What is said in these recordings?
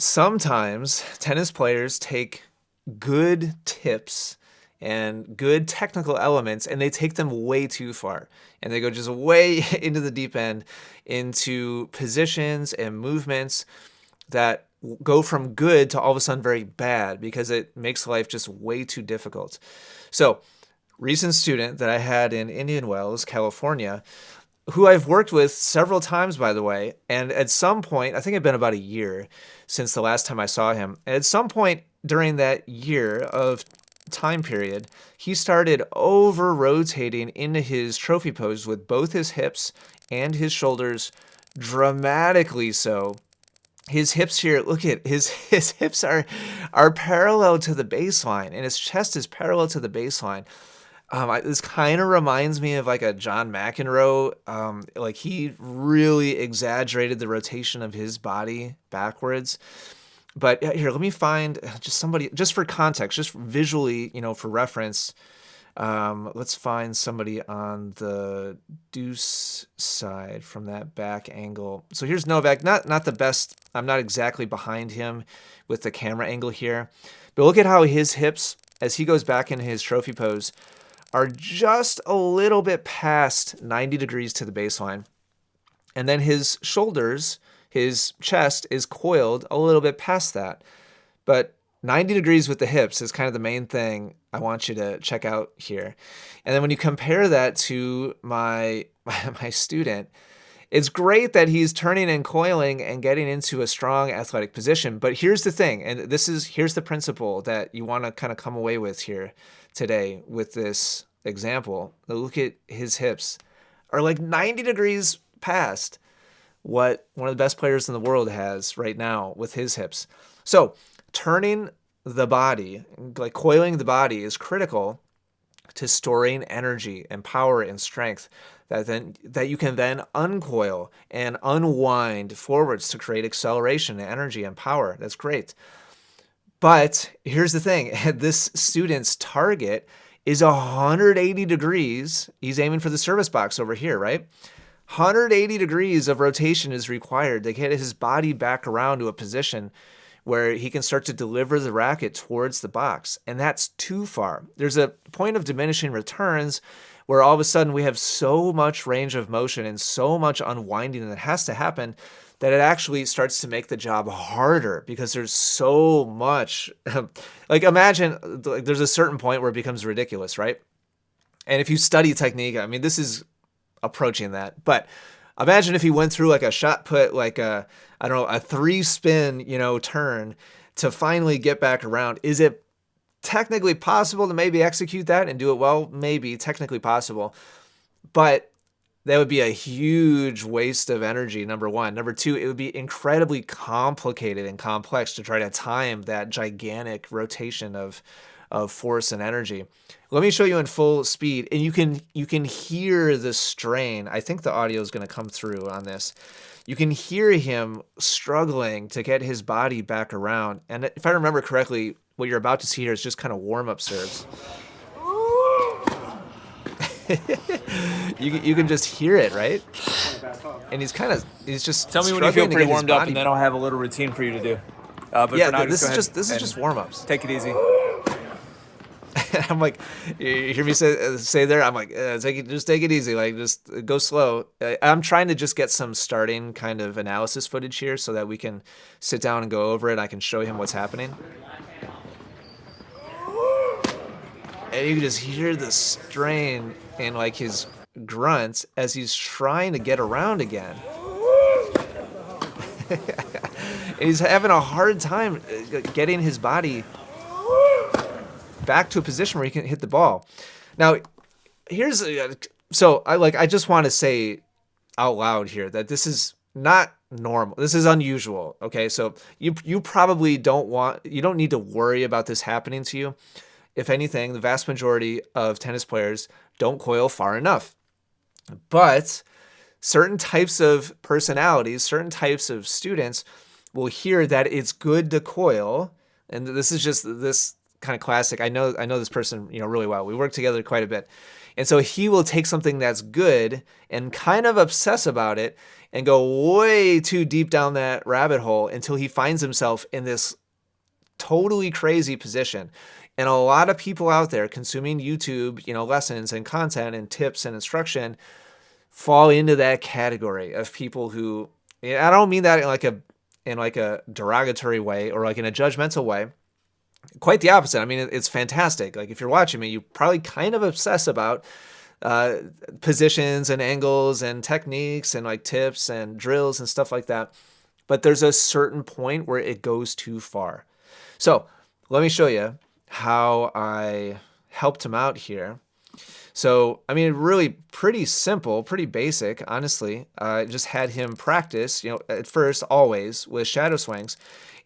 sometimes tennis players take good tips and good technical elements and they take them way too far. And they go just way into the deep end into positions and movements that go from good to all of a sudden very bad because it makes life just way too difficult. So, recent student that I had in Indian Wells, California, who I've worked with several times, by the way. And at some point, I think it's been about a year since the last time I saw him. And at some point during that year of time period, he started over rotating into his trophy pose with both his hips and his shoulders dramatically so. His hips here, look at his hips are parallel to the baseline and his chest is parallel to the baseline. This kind of reminds me of like a John McEnroe. Like he really exaggerated the rotation of his body backwards. But here, let me find just somebody, just for context, just visually, for reference. Let's find somebody on the deuce side from that back angle. So here's Novak, not the best. I'm not exactly behind him with the camera angle here. But look at how his hips, as he goes back into his trophy pose, are just a little bit past 90 degrees to the baseline. And then his shoulders, his chest is coiled a little bit past that. But 90 degrees with the hips is kind of the main thing I want you to check out here. And then when you compare that to my student, it's great that he's turning and coiling and getting into a strong athletic position. But here's the thing, and here's the principle that you want to kind of come away with here today with this example. Look at his hips are like 90 degrees past what one of the best players in the world has right now with his hips. So turning the body, like coiling the body, is critical to storing energy and power and strength that you can then uncoil and unwind forwards to create acceleration and energy and power. That's great. But here's the thing. This student's target is 180 degrees. He's aiming for the service box over here, right? 180 degrees of rotation is required to get his body back around to a position where he can start to deliver the racket towards the box. And that's too far. There's a point of diminishing returns where all of a sudden we have so much range of motion and so much unwinding that has to happen that it actually starts to make the job harder because there's so much. Like imagine there's a certain point where it becomes ridiculous, right? And if you study technique, I mean, this is approaching that. But imagine if he went through like a shot put, like a 3-spin, turn to finally get back around. Is it technically possible to maybe execute that and do it well? Maybe, technically possible. But that would be a huge waste of energy, number one. Number two, it would be incredibly complicated and complex to try to time that gigantic rotation of force and energy. Let me show you in full speed, and you can hear the strain. I think the audio is going to come through on this. You can hear him struggling to get his body back around. And if I remember correctly, what you're about to see here is just kind of warm-up serves. You can just hear it, right? And he's just tell me when you feel pretty warmed up, and then I'll have a little routine for you to do. But yeah, for now, this is just warm-ups. Take it easy. I'm like, you hear me say there? I'm like, take it easy. Like, just go slow. I'm trying to just get some starting kind of analysis footage here so that we can sit down and go over it. I can show him what's happening. And you can just hear the strain in like his grunts as he's trying to get around again. And he's having a hard time getting his body back to a position where he can hit the ball. Now, I just want to say out loud here that this is not normal. This is unusual. Okay, so you probably don't need to worry about this happening to you. If anything, the vast majority of tennis players don't coil far enough. But certain types of personalities, certain types of students will hear that it's good to coil, and this kind of classic. I know this person, really well. We work together quite a bit. And so he will take something that's good and kind of obsess about it and go way too deep down that rabbit hole until he finds himself in this totally crazy position. And a lot of people out there consuming YouTube, lessons and content and tips and instruction fall into that category of people who, I don't mean that in like a derogatory way or like in a judgmental way. Quite the opposite. I mean, it's fantastic. Like if you're watching me, you probably kind of obsess about positions and angles and techniques and like tips and drills and stuff like that. But there's a certain point where it goes too far. So let me show you how I helped him out here. So, I mean, really pretty simple, pretty basic, honestly. I just had him practice, at first, always, with shadow swings.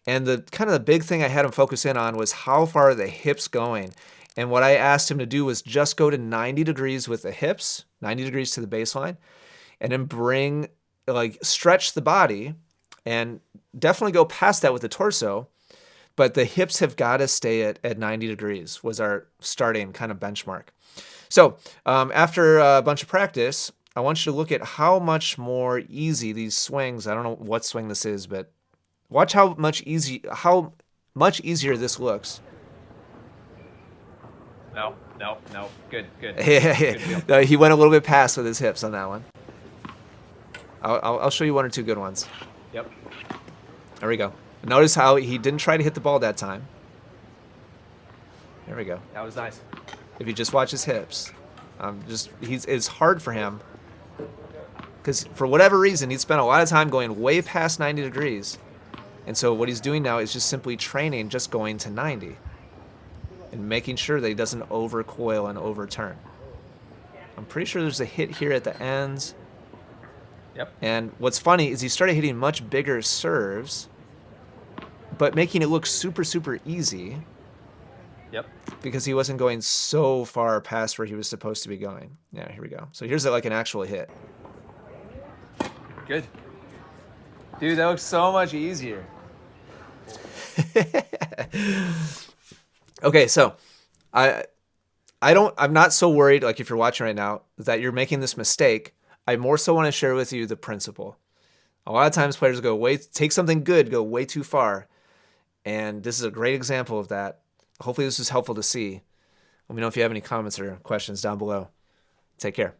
And the kind of the big thing I had him focus in on was how far are the hips going. And what I asked him to do was just go to 90 degrees with the hips, 90 degrees to the baseline, and then stretch the body and definitely go past that with the torso. But the hips have got to stay at 90 degrees was our starting kind of benchmark. So after a bunch of practice, I want you to look at how much more easy these swings, I don't know what swing this is, but watch how much easier this looks. No. Good. No, he went a little bit past with his hips on that one. I'll show you one or two good ones. Yep. There we go. Notice how he didn't try to hit the ball that time. There we go. That was nice. If you just watch his hips, it's hard for him because for whatever reason, he'd spent a lot of time going way past 90 degrees. And so what he's doing now is just simply training, just going to 90 and making sure that he doesn't overcoil and overturn. I'm pretty sure there's a hit here at the ends. Yep. And what's funny is he started hitting much bigger serves, but making it look super, super easy. Yep. Because he wasn't going so far past where he was supposed to be going. Yeah, here we go. So here's like an actual hit. Good. Dude, that looks so much easier. Okay, so I'm not so worried, like if you're watching right now, that you're making this mistake. I more so want to share with you the principle. A lot of times players take something good, go way too far. And this is a great example of that. Hopefully this is helpful to see. Let me know if you have any comments or questions down below. Take care.